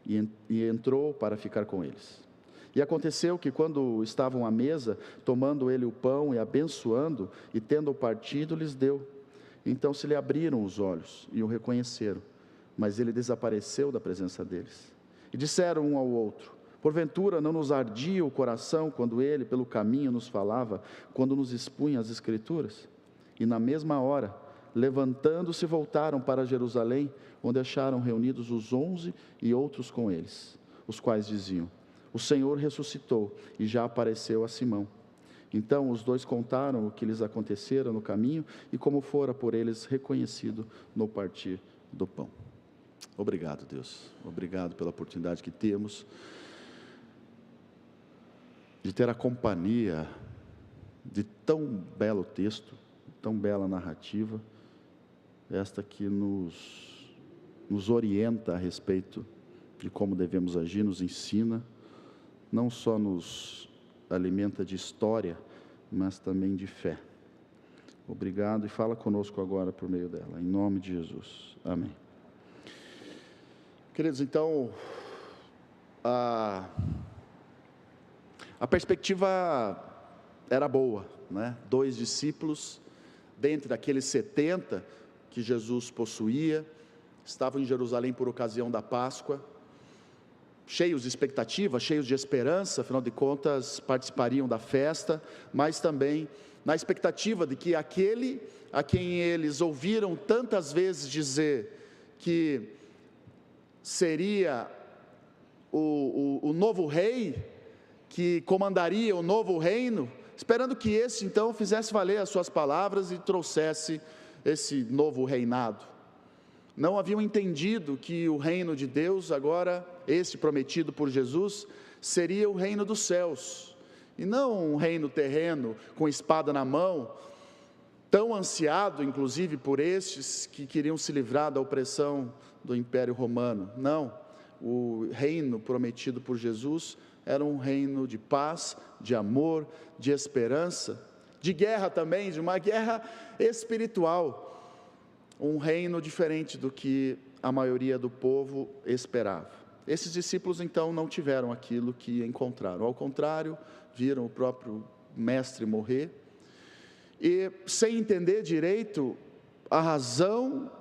e entrou para ficar com eles. E aconteceu que, quando estavam à mesa, tomando ele o pão e abençoando, e tendo partido, lhes deu. Então se lhe abriram os olhos e o reconheceram, mas ele desapareceu da presença deles. E disseram um ao outro: porventura não nos ardia o coração quando ele pelo caminho nos falava, quando nos expunha as Escrituras? E na mesma hora, levantando-se, voltaram para Jerusalém, onde acharam reunidos os 11 e outros com eles, os quais diziam: o Senhor ressuscitou e já apareceu a Simão. Então os dois contaram o que lhes acontecera no caminho e como fora por eles reconhecido no partir do pão. Obrigado, Deus. Obrigado pela oportunidade que temos de ter a companhia de tão belo texto, tão bela narrativa, esta que nos orienta a respeito de como devemos agir, nos ensina, não só nos alimenta de história, mas também de fé. Obrigado, e fala conosco agora por meio dela, em nome de Jesus, amém. Queridos, então, a perspectiva era boa, né? 2 discípulos, dentre daqueles 70 que Jesus possuía, estavam em Jerusalém por ocasião da Páscoa, cheios de expectativa, cheios de esperança, afinal de contas participariam da festa, mas também na expectativa de que aquele a quem eles ouviram tantas vezes dizer que seria o novo rei, que comandaria o novo reino, esperando que esse então fizesse valer as suas palavras e trouxesse esse novo reinado. Não haviam entendido que o reino de Deus, agora esse prometido por Jesus, seria o reino dos céus, e não um reino terreno com espada na mão, tão ansiado inclusive por estes que queriam se livrar da opressão do Império Romano. Não, o reino prometido por Jesus era um reino de paz, de amor, de esperança, de guerra também, de uma guerra espiritual, um reino diferente do que a maioria do povo esperava. Esses discípulos então não tiveram aquilo que encontraram, ao contrário, viram o próprio mestre morrer, e sem entender direito a razão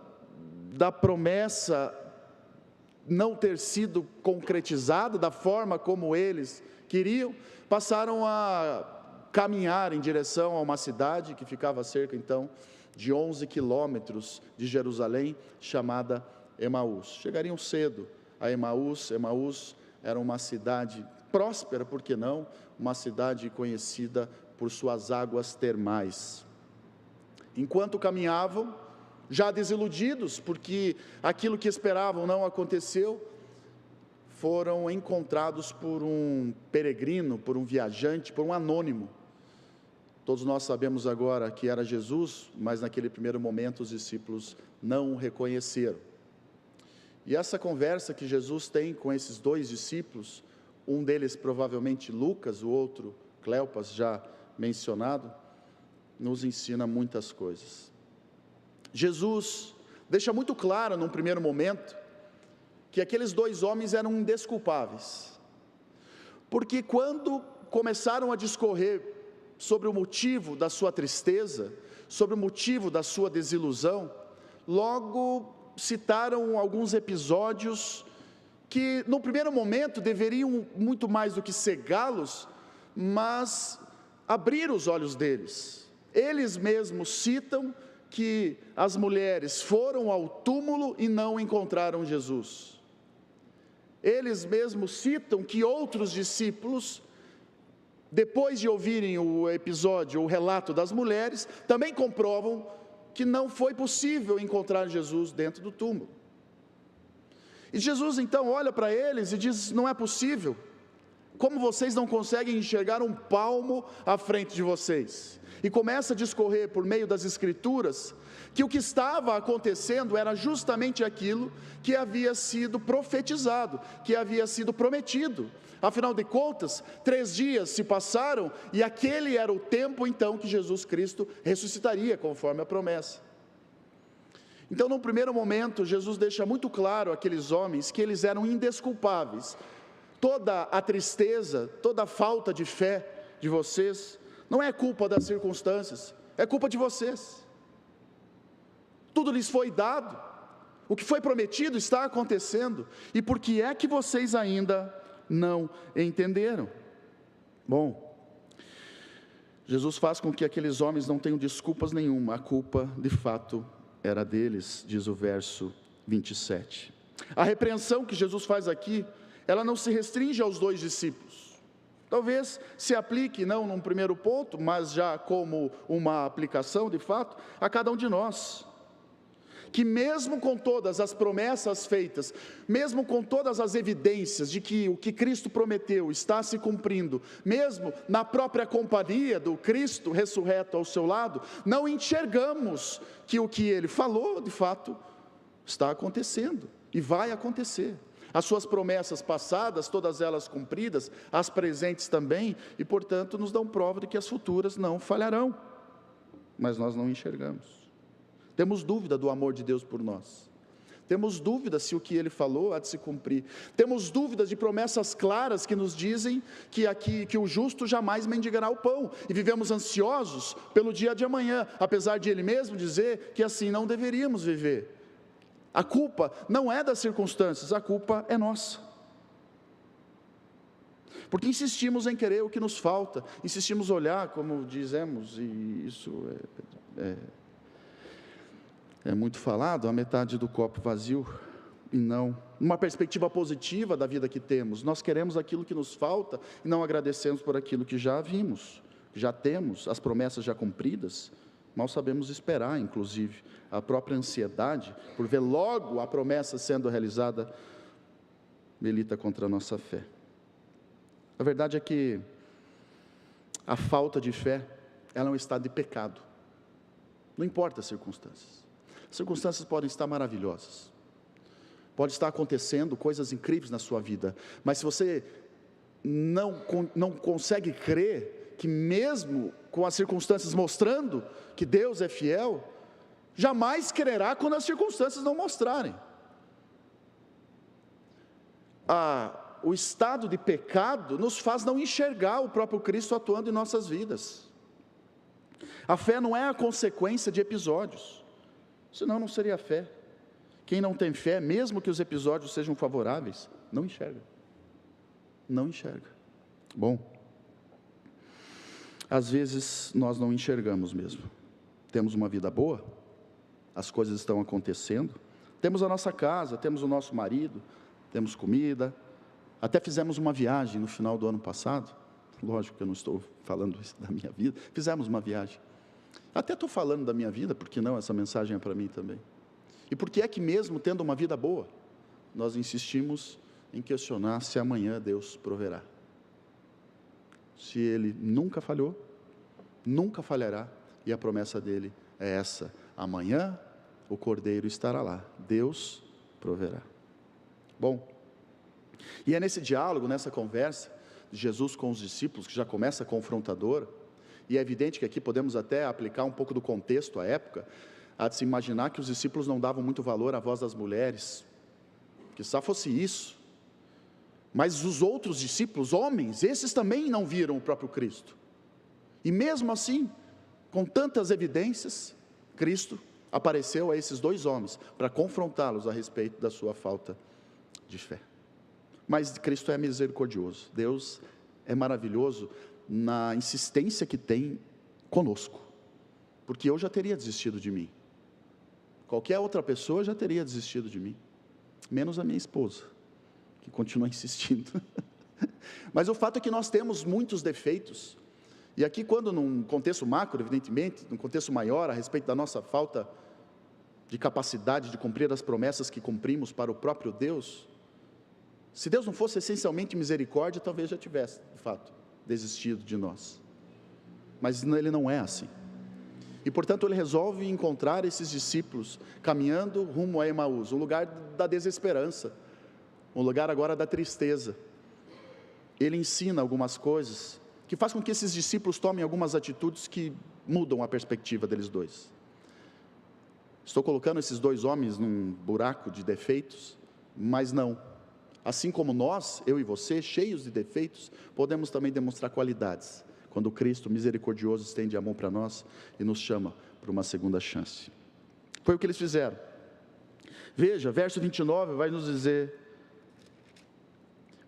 da promessa não ter sido concretizada da forma como eles queriam, passaram a caminhar em direção a uma cidade que ficava a cerca então de 11 quilômetros de Jerusalém, chamada Emaús. Chegariam cedo a Emaús. Emaús era uma cidade próspera, por que não? Uma cidade conhecida por suas águas termais. Enquanto caminhavam, já desiludidos, porque aquilo que esperavam não aconteceu, foram encontrados por um peregrino, por um viajante, por um anônimo. Todos nós sabemos agora que era Jesus, mas naquele primeiro momento os discípulos não o reconheceram. E essa conversa que Jesus tem com esses 2 discípulos, um deles provavelmente Lucas, o outro Cleopas, já mencionado, nos ensina muitas coisas. Jesus deixa muito claro num primeiro momento que aqueles 2 homens eram indesculpáveis, porque quando começaram a discorrer sobre o motivo da sua tristeza, sobre o motivo da sua desilusão, logo citaram alguns episódios que no primeiro momento deveriam muito mais do que cegá-los, mas abrir os olhos deles. Eles mesmos citam que as mulheres foram ao túmulo e não encontraram Jesus. Eles mesmos citam que outros discípulos, depois de ouvirem o episódio, o relato das mulheres, também comprovam que não foi possível encontrar Jesus dentro do túmulo. E Jesus então olha para eles e diz: não é possível. Como vocês não conseguem enxergar um palmo à frente de vocês? E começa a discorrer por meio das Escrituras que o que estava acontecendo era justamente aquilo que havia sido profetizado, que havia sido prometido. Afinal de contas, 3 dias se passaram e aquele era o tempo então que Jesus Cristo ressuscitaria, conforme a promessa. Então, no primeiro momento, Jesus deixa muito claro àqueles homens que eles eram indesculpáveis. Toda a tristeza, toda a falta de fé de vocês, não é culpa das circunstâncias, é culpa de vocês. Tudo lhes foi dado, o que foi prometido está acontecendo, e por que é que vocês ainda não entenderam? Bom, Jesus faz com que aqueles homens não tenham desculpas nenhuma, a culpa de fato era deles, diz o verso 27. A repreensão que Jesus faz aqui, ela não se restringe aos 2 discípulos. Talvez se aplique, não num primeiro ponto, mas já como uma aplicação de fato, a cada um de nós. Que mesmo com todas as promessas feitas, mesmo com todas as evidências de que o que Cristo prometeu está se cumprindo, mesmo na própria companhia do Cristo ressurreto ao seu lado, não enxergamos que o que Ele falou, de fato, está acontecendo e vai acontecer. As suas promessas passadas, todas elas cumpridas, as presentes também, e portanto nos dão prova de que as futuras não falharão, mas nós não enxergamos. Temos dúvida do amor de Deus por nós. Temos dúvida se o que Ele falou há de se cumprir. Temos dúvidas de promessas claras que nos dizem que o justo jamais mendigará o pão. E vivemos ansiosos pelo dia de amanhã, apesar de Ele mesmo dizer que assim não deveríamos viver. A culpa não é das circunstâncias, a culpa é nossa. Porque insistimos em querer o que nos falta, insistimos em olhar, como dizemos, e isso é muito falado, a metade do copo vazio, e não uma perspectiva positiva da vida que temos. Nós queremos aquilo que nos falta e não agradecemos por aquilo que já vimos, já temos, as promessas já cumpridas. Mal sabemos esperar, inclusive, a própria ansiedade por ver logo a promessa sendo realizada milita contra a nossa fé. A verdade é que a falta de fé, ela é um estado de pecado, não importa as circunstâncias. As circunstâncias podem estar maravilhosas, pode estar acontecendo coisas incríveis na sua vida, mas se você não consegue crer que mesmo com as circunstâncias mostrando que Deus é fiel, jamais crerá quando as circunstâncias não mostrarem. O estado de pecado nos faz não enxergar o próprio Cristo atuando em nossas vidas. A fé não é a consequência de episódios, senão não seria fé. Quem não tem fé, mesmo que os episódios sejam favoráveis, não enxerga. Não enxerga. Bom, às vezes nós não enxergamos mesmo. Temos uma vida boa, as coisas estão acontecendo, temos a nossa casa, temos o nosso marido, temos comida, até fizemos uma viagem no final do ano passado. Lógico que eu não estou falando isso da minha vida, fizemos uma viagem. Até estou falando da minha vida, porque não, essa mensagem é para mim também. E por que é que mesmo tendo uma vida boa, nós insistimos em questionar se amanhã Deus proverá? Se Ele nunca falhou, nunca falhará, e a promessa dEle é essa: amanhã o Cordeiro estará lá, Deus proverá. Bom, e é nesse diálogo, nessa conversa de Jesus com os discípulos, que já começa confrontador, e é evidente que aqui podemos até aplicar um pouco do contexto à época, a de se imaginar que os discípulos não davam muito valor à voz das mulheres, que só fosse isso, mas os outros discípulos, homens, esses também não viram o próprio Cristo, e mesmo assim, com tantas evidências, Cristo apareceu a esses 2 homens, para confrontá-los a respeito da sua falta de fé. Mas Cristo é misericordioso, Deus é maravilhoso na insistência que tem conosco, porque eu já teria desistido de mim, qualquer outra pessoa já teria desistido de mim, menos a minha esposa, que continua insistindo. Mas o fato é que nós temos muitos defeitos, e aqui quando num contexto macro, evidentemente, num contexto maior, a respeito da nossa falta de capacidade de cumprir as promessas que cumprimos para o próprio Deus, se Deus não fosse essencialmente misericórdia, talvez já tivesse, de fato, desistido de nós, mas Ele não é assim, e portanto Ele resolve encontrar esses discípulos, caminhando rumo a Emaús, um lugar da desesperança, um lugar agora da tristeza. Ele ensina algumas coisas, que faz com que esses discípulos tomem algumas atitudes que mudam a perspectiva deles 2. Estou colocando esses dois homens num buraco de defeitos, mas não. Assim como nós, eu e você, cheios de defeitos, podemos também demonstrar qualidades, quando Cristo misericordioso estende a mão para nós e nos chama para uma segunda chance. Foi o que eles fizeram. Veja, verso 29 vai nos dizer: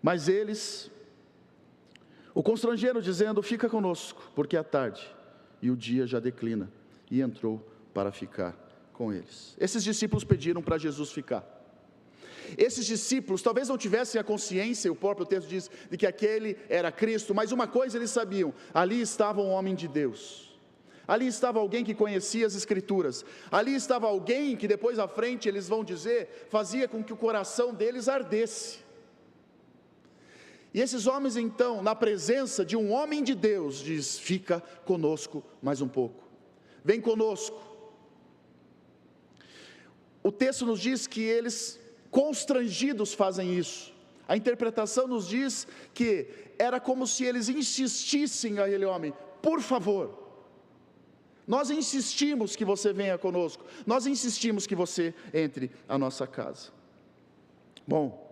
mas eles o constrangeram, dizendo: fica conosco, porque é tarde, e o dia já declina. E entrou para ficar com eles. Esses discípulos pediram para Jesus ficar. Esses discípulos talvez não tivessem a consciência, o próprio texto diz, de que aquele era Cristo, mas uma coisa eles sabiam: ali estava um homem de Deus, ali estava alguém que conhecia as Escrituras, ali estava alguém que depois à frente eles vão dizer, fazia com que o coração deles ardesse. E esses homens então, na presença de um homem de Deus, diz: fica conosco mais um pouco, vem conosco. O texto nos diz que eles, constrangidos, fazem isso. A interpretação nos diz que era como se eles insistissem a aquele homem: por favor, nós insistimos que você venha conosco, nós insistimos que você entre à nossa casa. Bom,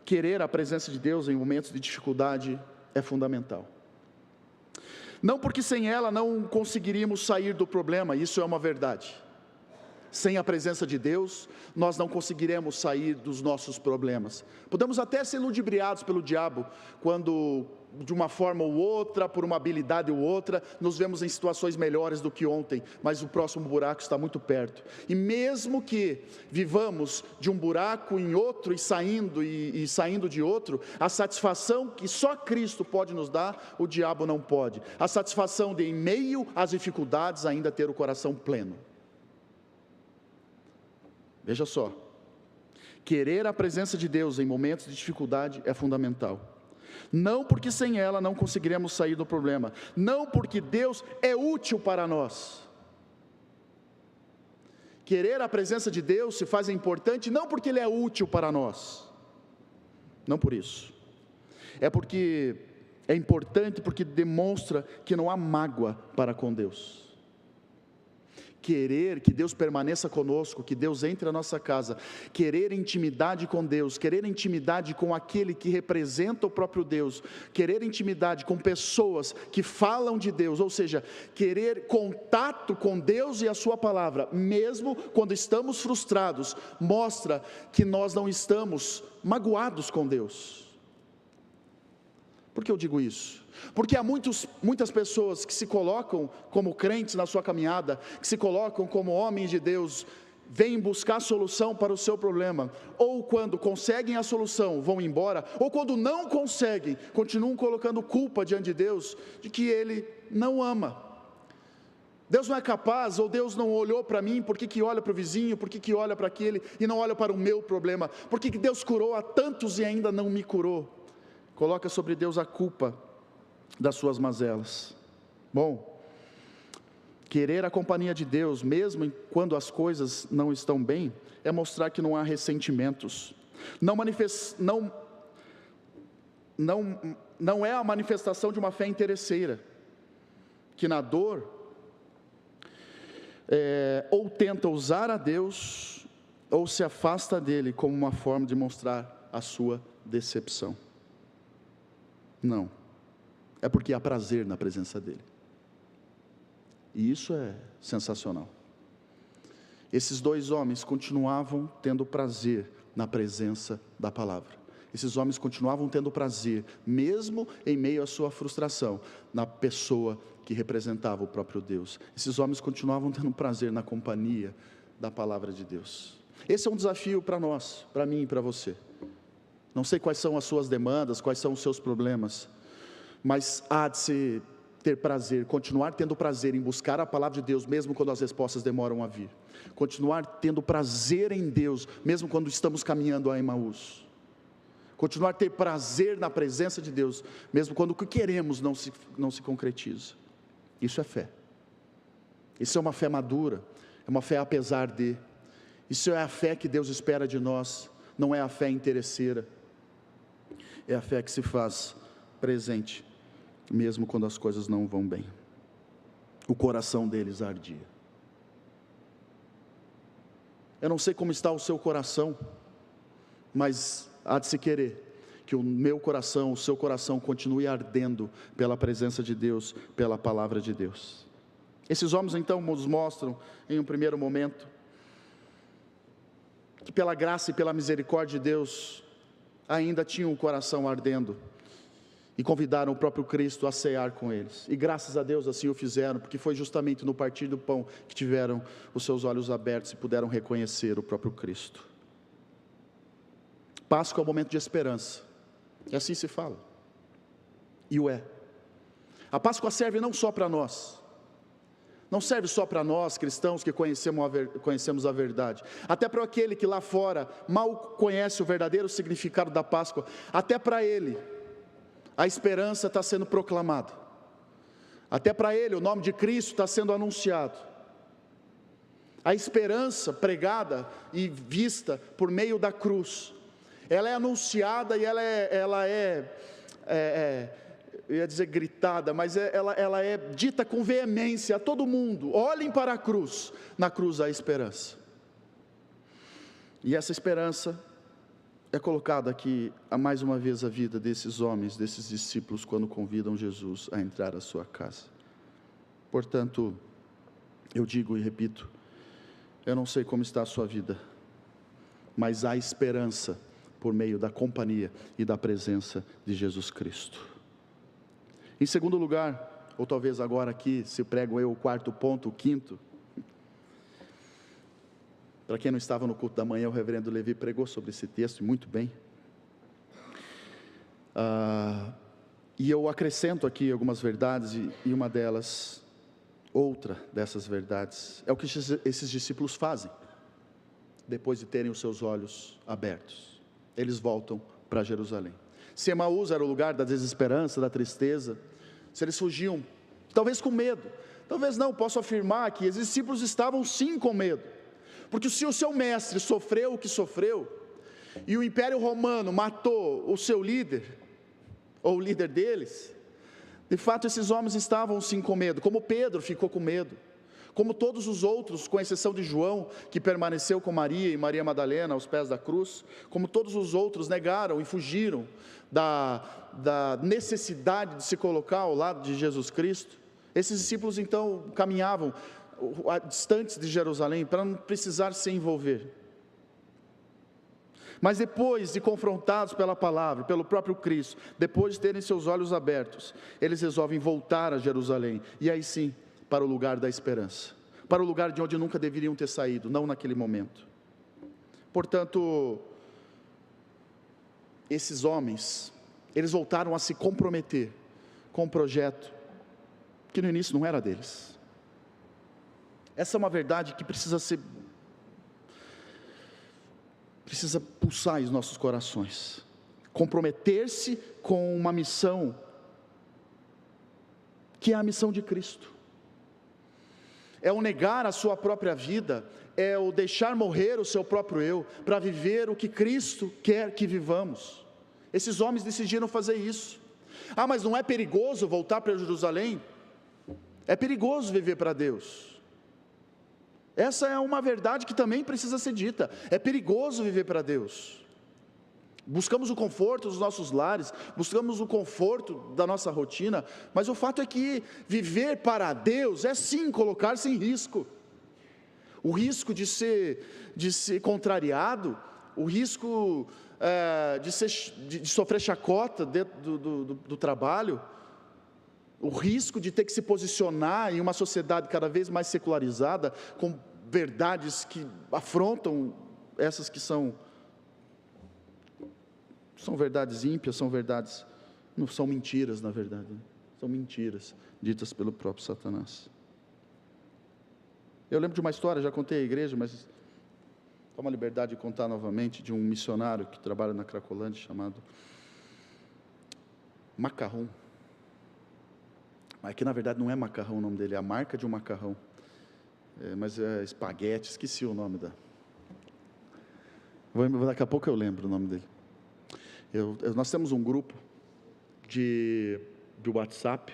querer a presença de Deus em momentos de dificuldade é fundamental. Não porque sem ela não conseguiríamos sair do problema, isso é uma verdade. Sem a presença de Deus, nós não conseguiremos sair dos nossos problemas. Podemos até ser ludibriados pelo diabo, quando de uma forma ou outra, por uma habilidade ou outra, nos vemos em situações melhores do que ontem, mas o próximo buraco está muito perto. E mesmo que vivamos de um buraco em outro e saindo de outro, a satisfação que só Cristo pode nos dar, o diabo não pode. A satisfação de, em meio às dificuldades, ainda ter o coração pleno. Veja só, querer a presença de Deus em momentos de dificuldade é fundamental. Não porque sem ela não conseguiremos sair do problema, não porque Deus é útil para nós. Querer a presença de Deus se faz importante não porque Ele é útil para nós, não por isso, é porque é importante, porque demonstra que não há mágoa para com Deus. Querer que Deus permaneça conosco, que Deus entre na nossa casa, querer intimidade com Deus, querer intimidade com aquele que representa o próprio Deus, querer intimidade com pessoas que falam de Deus, ou seja, querer contato com Deus e a sua palavra, mesmo quando estamos frustrados, mostra que nós não estamos magoados com Deus. Por que eu digo isso? Porque há muitas pessoas que se colocam como crentes na sua caminhada, que se colocam como homens de Deus, vêm buscar solução para o seu problema, ou quando conseguem a solução, vão embora, ou quando não conseguem, continuam colocando culpa diante de Deus, de que Ele não ama. Deus não é capaz, ou Deus não olhou para mim, por que olha para o vizinho, por que olha para aquele, e não olha para o meu problema? Por que Deus curou a tantos e ainda não me curou? Coloca sobre Deus a culpa das suas mazelas. Bom, querer a companhia de Deus, mesmo quando as coisas não estão bem, é mostrar que não há ressentimentos. Não é a manifestação de uma fé interesseira, que na dor, ou tenta usar a Deus, ou se afasta dele como uma forma de mostrar a sua decepção. Não, é porque há prazer na presença dele, e isso é sensacional. Esses dois homens continuavam tendo prazer na presença da palavra, esses homens continuavam tendo prazer, mesmo em meio à sua frustração, na pessoa que representava o próprio Deus. Esses homens continuavam tendo prazer na companhia da palavra de Deus. Esse é um desafio para nós, para mim e para você. Não sei quais são as suas demandas, quais são os seus problemas, mas há de se ter prazer, continuar tendo prazer em buscar a palavra de Deus, mesmo quando as respostas demoram a vir. Continuar tendo prazer em Deus, mesmo quando estamos caminhando a Emaús. Continuar a ter prazer na presença de Deus, mesmo quando o que queremos não se concretiza. Isso é fé. Isso é uma fé madura, é uma fé apesar de. Isso é a fé que Deus espera de nós, não é a fé interesseira. É a fé que se faz presente, mesmo quando as coisas não vão bem. o coração deles ardia. Eu não sei como está o seu coração, mas há de se querer que o meu coração, o seu coração continue ardendo pela presença de Deus, pela palavra de Deus. Esses homens então nos mostram, em um primeiro momento, que pela graça e pela misericórdia de Deus, ainda tinham o coração ardendo, e convidaram o próprio Cristo a cear com eles, e graças a Deus assim o fizeram, porque foi justamente no partir do pão que tiveram os seus olhos abertos e puderam reconhecer o próprio Cristo. Páscoa é um momento de esperança, e assim se fala, e o é. A Páscoa serve não só para nós, não serve só para nós cristãos que conhecemos a verdade, até para aquele que lá fora mal conhece o verdadeiro significado da Páscoa, até para ele a esperança está sendo proclamada, até para ele o nome de Cristo está sendo anunciado. A esperança pregada e vista por meio da cruz, ela é anunciada e ela é eu ia dizer gritada, mas ela é dita com veemência a todo mundo: olhem para a cruz, na cruz há esperança. E essa esperança é colocada aqui, a mais uma vez, a vida desses homens, desses discípulos, quando convidam Jesus a entrar à sua casa. Portanto, eu digo e repito, eu não sei como está a sua vida, mas há esperança por meio da companhia e da presença de Jesus Cristo. Em segundo lugar, ou talvez agora aqui, se prego eu o quarto ponto, o quinto. Para quem não estava no culto da manhã, o reverendo Levi pregou sobre esse texto, muito bem. E eu acrescento aqui algumas verdades, e uma delas, outra dessas verdades, é o que esses discípulos fazem, depois de terem os seus olhos abertos. Eles voltam para Jerusalém. Se Emaús era o lugar da desesperança, da tristeza, se eles fugiam, talvez com medo, talvez não, posso afirmar que os discípulos estavam sim com medo, porque se o seu mestre sofreu o que sofreu, e o Império Romano matou o seu líder, ou o líder deles, de fato esses homens estavam sim com medo, como Pedro ficou com medo, como todos os outros, com exceção de João, que permaneceu com Maria e Maria Madalena aos pés da cruz, como todos os outros negaram e fugiram da necessidade de se colocar ao lado de Jesus Cristo. Esses discípulos então caminhavam distantes de Jerusalém para não precisar se envolver. Mas depois de confrontados pela palavra, pelo próprio Cristo, depois de terem seus olhos abertos, eles resolvem voltar a Jerusalém, e aí sim, para o lugar da esperança, para o lugar de onde nunca deveriam ter saído, não naquele momento. Portanto, esses homens, eles voltaram a se comprometer com um projeto que no início não era deles. Essa é uma verdade que precisa pulsar em nossos corações. Comprometer-se com uma missão, que é a missão de Cristo. É o negar a sua própria vida, é o deixar morrer o seu próprio eu, para viver o que Cristo quer que vivamos. Esses homens decidiram fazer isso. Mas não é perigoso voltar para Jerusalém? É perigoso viver para Deus. Essa é uma verdade que também precisa ser dita. É perigoso viver para Deus. Buscamos o conforto dos nossos lares, buscamos o conforto da nossa rotina, mas o fato é que viver para Deus é sim colocar-se em risco. O risco de ser contrariado, o risco de sofrer chacota dentro do trabalho, o risco de ter que se posicionar em uma sociedade cada vez mais secularizada, com verdades que afrontam essas que são verdades ímpias, não são mentiras na verdade, são mentiras ditas pelo próprio Satanás. Eu lembro de uma história, já contei à igreja, mas tomo a liberdade de contar novamente, de um missionário que trabalha na Cracolândia, chamado Macarrão. Mas que na verdade não é macarrão o nome dele, é a marca de um macarrão, mas é espaguete, esqueci o nome daqui a pouco eu lembro o nome dele. Nós temos um grupo de WhatsApp,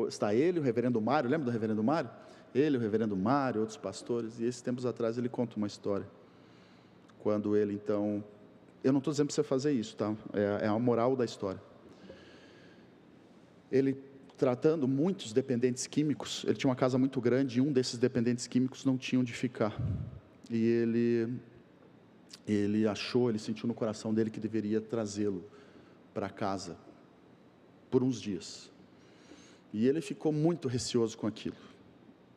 Está ele, o reverendo Mário, lembra do reverendo Mário? Ele, o reverendo Mário, outros pastores, e esses tempos atrás ele conta uma história, quando ele então, eu não estou dizendo para você fazer isso, tá? É a moral da história. Ele tratando muitos dependentes químicos, ele tinha uma casa muito grande, e um desses dependentes químicos não tinha onde ficar, e ele sentiu no coração dele que deveria trazê-lo para casa, por uns dias, e ele ficou muito receoso com aquilo,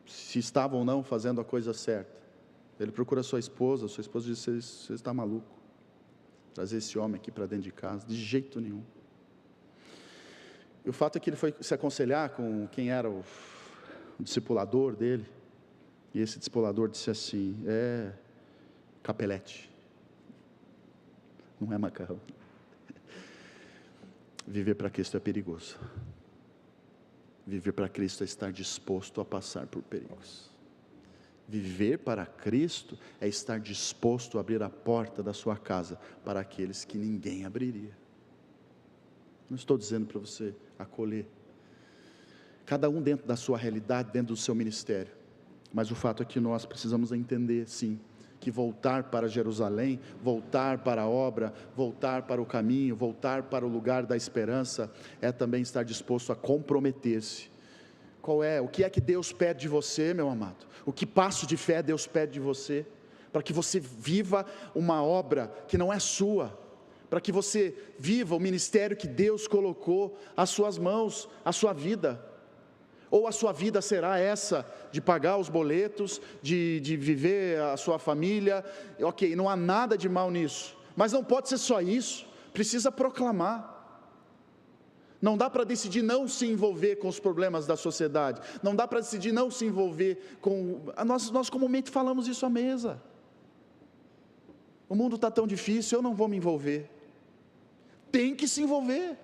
se estava ou não fazendo a coisa certa. Ele procura sua esposa disse: você está maluco, trazer esse homem aqui para dentro de casa, de jeito nenhum. E o fato é que ele foi se aconselhar com quem era o discipulador dele, e esse discipulador disse assim: capelete, não é macarrão. Viver para Cristo é perigoso. Viver para Cristo é estar disposto a passar por perigos. Viver para Cristo é estar disposto a abrir a porta da sua casa para aqueles que ninguém abriria. Não estou dizendo para você acolher, cada um dentro da sua realidade, dentro do seu ministério, mas o fato é que nós precisamos entender, sim, que voltar para Jerusalém, voltar para a obra, voltar para o caminho, voltar para o lugar da esperança, é também estar disposto a comprometer-se. O que é que Deus pede de você, meu amado? O que passo de fé Deus pede de você? Para que você viva uma obra que não é sua, para que você viva o ministério que Deus colocou às suas mãos, a sua vida. Ou a sua vida será essa, de pagar os boletos, de viver a sua família, ok, não há nada de mal nisso, mas não pode ser só isso, precisa proclamar. Não dá para decidir não se envolver com os problemas da sociedade, não dá para decidir não se envolver com, nós comumente falamos isso à mesa, o mundo está tão difícil, eu não vou me envolver. Tem que se envolver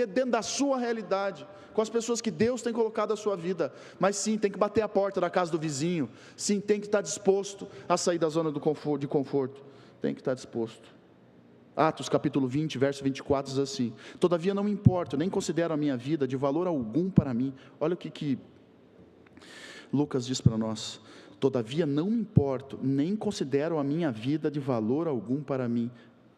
dentro da sua realidade, com as pessoas que Deus tem colocado na sua vida, mas sim, tem que bater a porta da casa do vizinho, sim, tem que estar disposto a sair da zona de conforto, tem que estar disposto. Atos capítulo 20, verso 24 diz assim: todavia não me importo, nem considero a minha vida de valor algum para mim. Olha o que Lucas diz para nós: todavia não me importo, nem considero a minha vida de valor algum para mim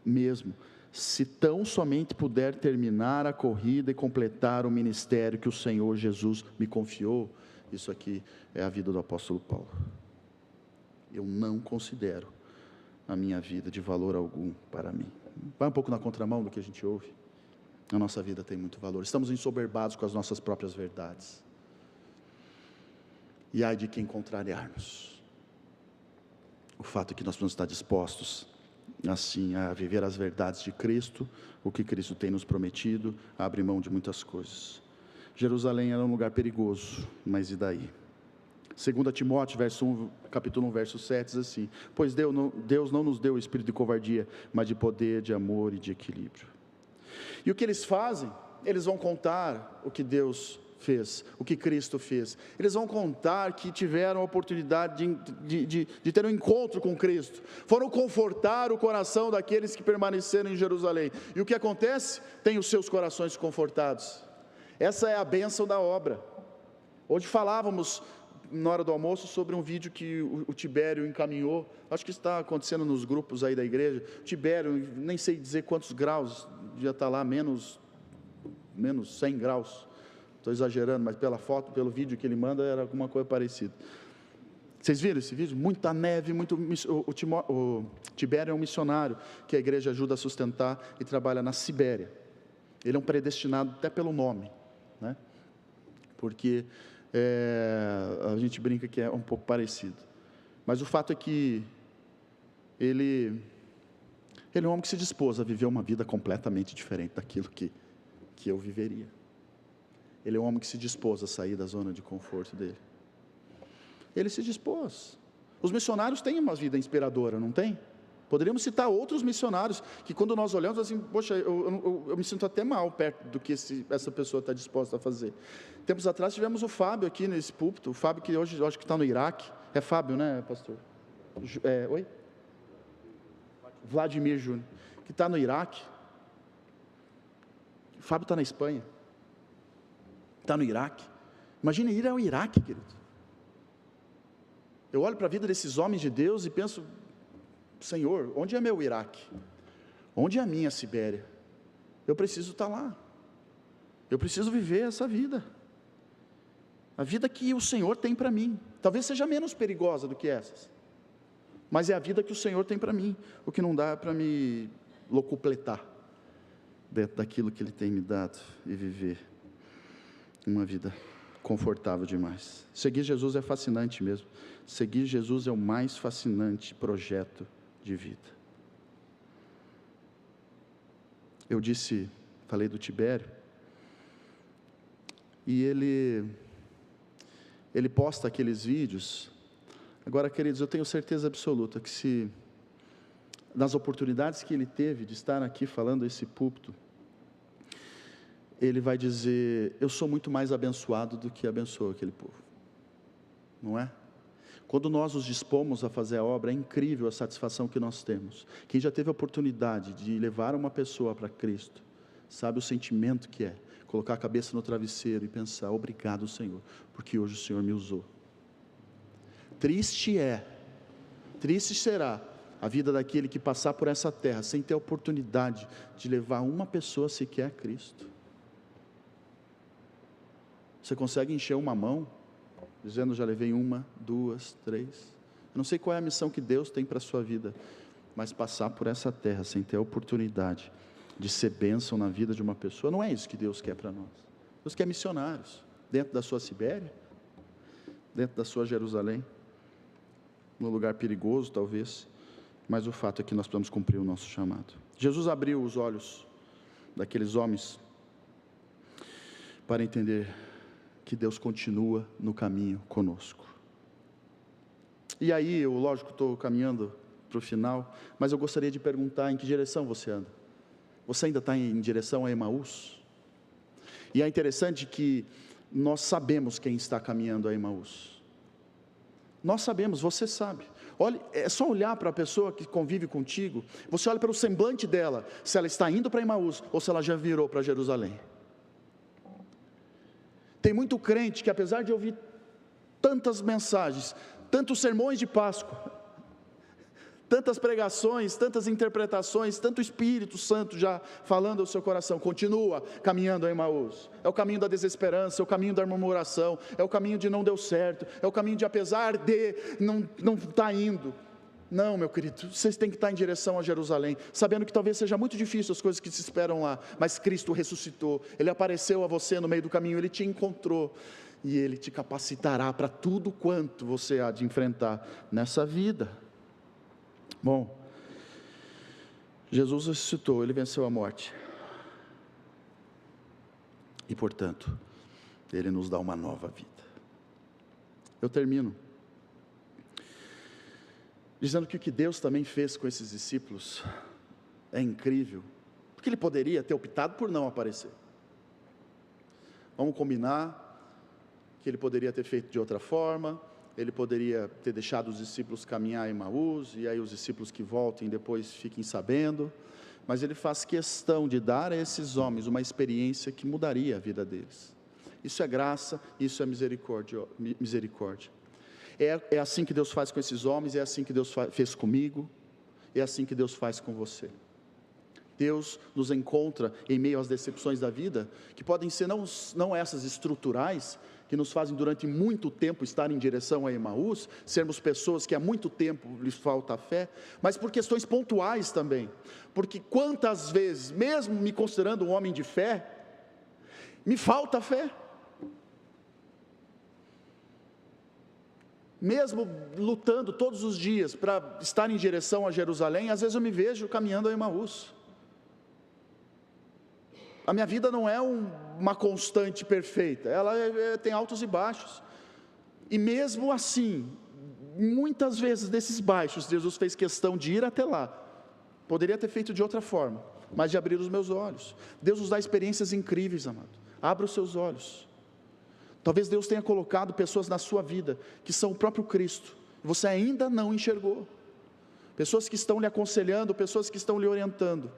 mesmo, se tão somente puder terminar a corrida e completar o ministério que o Senhor Jesus me confiou. Isso aqui é a vida do apóstolo Paulo. Eu não considero a minha vida de valor algum para mim. Vai um pouco na contramão do que a gente ouve. A nossa vida tem muito valor. Estamos ensoberbados com as nossas próprias verdades, e ai de quem contrariarmos. O fato é que nós precisamos estar dispostos assim a viver as verdades de Cristo, o que Cristo tem nos prometido, a abrir mão de muitas coisas. Jerusalém era um lugar perigoso, mas e daí? 2 Timóteo capítulo 1, verso 7 diz assim: pois Deus não nos deu o espírito de covardia, mas de poder, de amor e de equilíbrio. E o que eles fazem? Eles vão contar o que Deus fez, o que Cristo fez. Eles vão contar que tiveram a oportunidade de ter um encontro com Cristo, foram confortar o coração daqueles que permaneceram em Jerusalém. E o que acontece? Tem os seus corações confortados. Essa é a bênção da obra. Hoje falávamos na hora do almoço sobre um vídeo que o Tibério encaminhou, acho que está acontecendo nos grupos aí da igreja. Tibério, nem sei dizer quantos graus, devia estar lá menos 100 graus, estou exagerando, mas pela foto, pelo vídeo que ele manda, era alguma coisa parecida. Vocês viram esse vídeo? Muita neve, o Tibério é um missionário que a igreja ajuda a sustentar e trabalha na Sibéria. Ele é um predestinado até pelo nome, né? Porque a gente brinca que é um pouco parecido, mas o fato é que ele é um homem que se dispôs a viver uma vida completamente diferente daquilo que eu viveria. Ele é um homem que se dispôs a sair da zona de conforto dele. Ele se dispôs. Os missionários têm uma vida inspiradora, não tem? Poderíamos citar outros missionários que, quando nós olhamos assim, poxa, eu me sinto até mal perto do que essa pessoa está disposta a fazer. Tempos atrás tivemos o Fábio aqui nesse púlpito, o Fábio que hoje eu acho que está no Iraque. É Fábio, né, pastor? Oi? Vladimir Júnior, que está no Iraque. O Fábio está na Espanha. está no Iraque. Imagine ir ao Iraque, querido. Eu olho para a vida desses homens de Deus e penso: Senhor, onde é meu Iraque? Onde é a minha Sibéria? Eu preciso estar lá. Eu preciso viver essa vida. A vida que o Senhor tem para mim. Talvez seja menos perigosa do que essas, mas é a vida que o Senhor tem para mim. O que não dá é para me locupletar dentro daquilo que Ele tem me dado e viver uma vida confortável demais. Seguir Jesus é fascinante mesmo. Seguir Jesus é o mais fascinante projeto de vida. Eu falei do Tibério, e ele posta aqueles vídeos. Agora, queridos, eu tenho certeza absoluta que se, nas oportunidades que ele teve de estar aqui falando esse púlpito, ele vai dizer: eu sou muito mais abençoado do que abençoa aquele povo, não é? Quando nós nos dispomos a fazer a obra, é incrível a satisfação que nós temos. Quem já teve a oportunidade de levar uma pessoa para Cristo, sabe o sentimento que é colocar a cabeça no travesseiro e pensar: obrigado, Senhor, porque hoje o Senhor me usou. Triste será a vida daquele que passar por essa terra sem ter a oportunidade de levar uma pessoa sequer a Cristo. Você consegue encher uma mão dizendo: já levei 1, 2, 3. Eu não sei qual é a missão que Deus tem para a sua vida, mas passar por essa terra sem ter a oportunidade de ser bênção na vida de uma pessoa, não é isso que Deus quer para nós. Deus quer missionários, dentro da sua Sibéria, dentro da sua Jerusalém, num lugar perigoso talvez, mas o fato é que nós precisamos cumprir o nosso chamado. Jesus abriu os olhos daqueles homens para entender que Deus continua no caminho conosco. E aí, eu lógico estou caminhando para o final, mas eu gostaria de perguntar: em que direção você anda? Você ainda está em direção a Emaús? E é interessante que nós sabemos quem está caminhando a Emaús. Nós sabemos, você sabe. Olha, é só olhar para a pessoa que convive contigo, você olha pelo semblante dela, se ela está indo para Emaús ou se ela já virou para Jerusalém. Tem muito crente que, apesar de ouvir tantas mensagens, tantos sermões de Páscoa, tantas pregações, tantas interpretações, tanto Espírito Santo já falando ao seu coração, continua caminhando a Emaús. É o caminho da desesperança, é o caminho da murmuração, é o caminho de não deu certo, é o caminho de apesar de não está indo. Não, meu querido, vocês têm que estar em direção a Jerusalém, sabendo que talvez seja muito difícil as coisas que se esperam lá, mas Cristo ressuscitou, Ele apareceu a você no meio do caminho, Ele te encontrou, e Ele te capacitará para tudo quanto você há de enfrentar nessa vida. Bom, Jesus ressuscitou, Ele venceu a morte, e portanto, Ele nos dá uma nova vida. Eu termino dizendo que o que Deus também fez com esses discípulos é incrível, porque Ele poderia ter optado por não aparecer. Vamos combinar que Ele poderia ter feito de outra forma, Ele poderia ter deixado os discípulos caminhar em Emaús, e aí os discípulos que voltem depois fiquem sabendo, mas Ele faz questão de dar a esses homens uma experiência que mudaria a vida deles. Isso é graça, isso é misericórdia. É assim que Deus faz com esses homens, é assim que Deus fez comigo, é assim que Deus faz com você. Deus nos encontra em meio às decepções da vida, que podem ser não essas estruturais, que nos fazem durante muito tempo estar em direção a Emaús, sermos pessoas que há muito tempo lhes falta a fé, mas por questões pontuais também, porque quantas vezes, mesmo me considerando um homem de fé, me falta a fé, mesmo lutando todos os dias para estar em direção a Jerusalém, às vezes eu me vejo caminhando a Emaús. A minha vida não é uma constante perfeita, ela tem altos e baixos, e mesmo assim, muitas vezes desses baixos, Jesus fez questão de ir até lá. Poderia ter feito de outra forma, mas de abrir os meus olhos. Deus nos dá experiências incríveis, amado. Abra os seus olhos. Talvez Deus tenha colocado pessoas na sua vida que são o próprio Cristo, você ainda não enxergou. Pessoas que estão lhe aconselhando, pessoas que estão lhe orientando.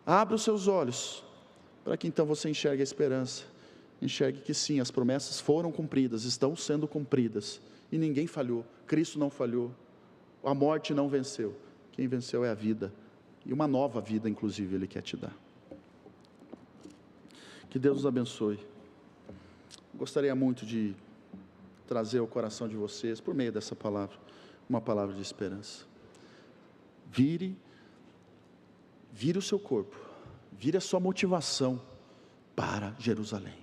Abra os seus olhos, para que então você enxergue a esperança enxergue que sim, as promessas foram cumpridas, estão sendo cumpridas, e ninguém falhou, Cristo não falhou, a morte não venceu, quem venceu é a vida, e uma nova vida inclusive Ele quer te dar. Que Deus os abençoe. Gostaria muito de trazer ao coração de vocês, por meio dessa palavra, uma palavra de esperança. Vire o seu corpo, vire a sua motivação para Jerusalém.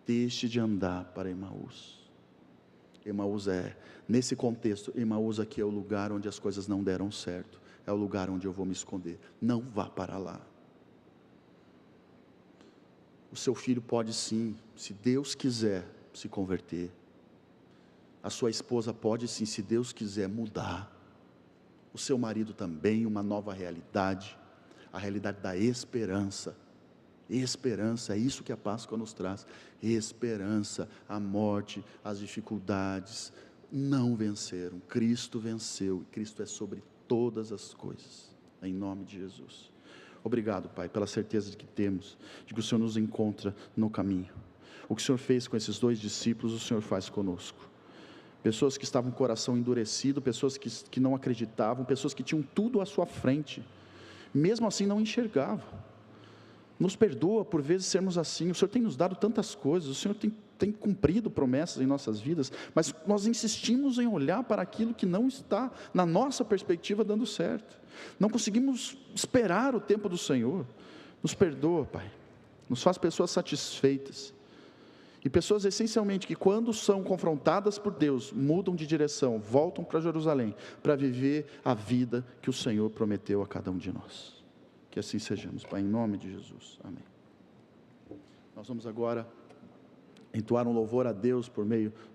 Deixe de andar para Emaús. Emaús nesse contexto, Emaús aqui é o lugar onde as coisas não deram certo, é o lugar onde eu vou me esconder. Não vá para lá. O seu filho pode sim, se Deus quiser, se converter. A sua esposa pode sim, se Deus quiser, mudar. O seu marido também, uma nova realidade, a realidade da esperança. Esperança, é isso que a Páscoa nos traz. Esperança, a morte, as dificuldades não venceram, Cristo venceu, e Cristo é sobre todas as coisas, em nome de Jesus. Obrigado, Pai, pela certeza que temos, de que o Senhor nos encontra no caminho. O que o Senhor fez com esses 2 discípulos, o Senhor faz conosco. Pessoas que estavam com o coração endurecido, pessoas que não acreditavam, pessoas que tinham tudo à sua frente, mesmo assim não enxergavam. Nos perdoa por vezes sermos assim. O Senhor tem nos dado tantas coisas, o Senhor tem cumprido promessas em nossas vidas, mas nós insistimos em olhar para aquilo que não está, na nossa perspectiva, dando certo. Não conseguimos esperar o tempo do Senhor. Nos perdoa, Pai, nos faz pessoas satisfeitas, e pessoas essencialmente que quando são confrontadas por Deus, mudam de direção, voltam para Jerusalém, para viver a vida que o Senhor prometeu a cada um de nós. Que assim sejamos, Pai, em nome de Jesus, amém. Nós vamos agora entoar um louvor a Deus por meio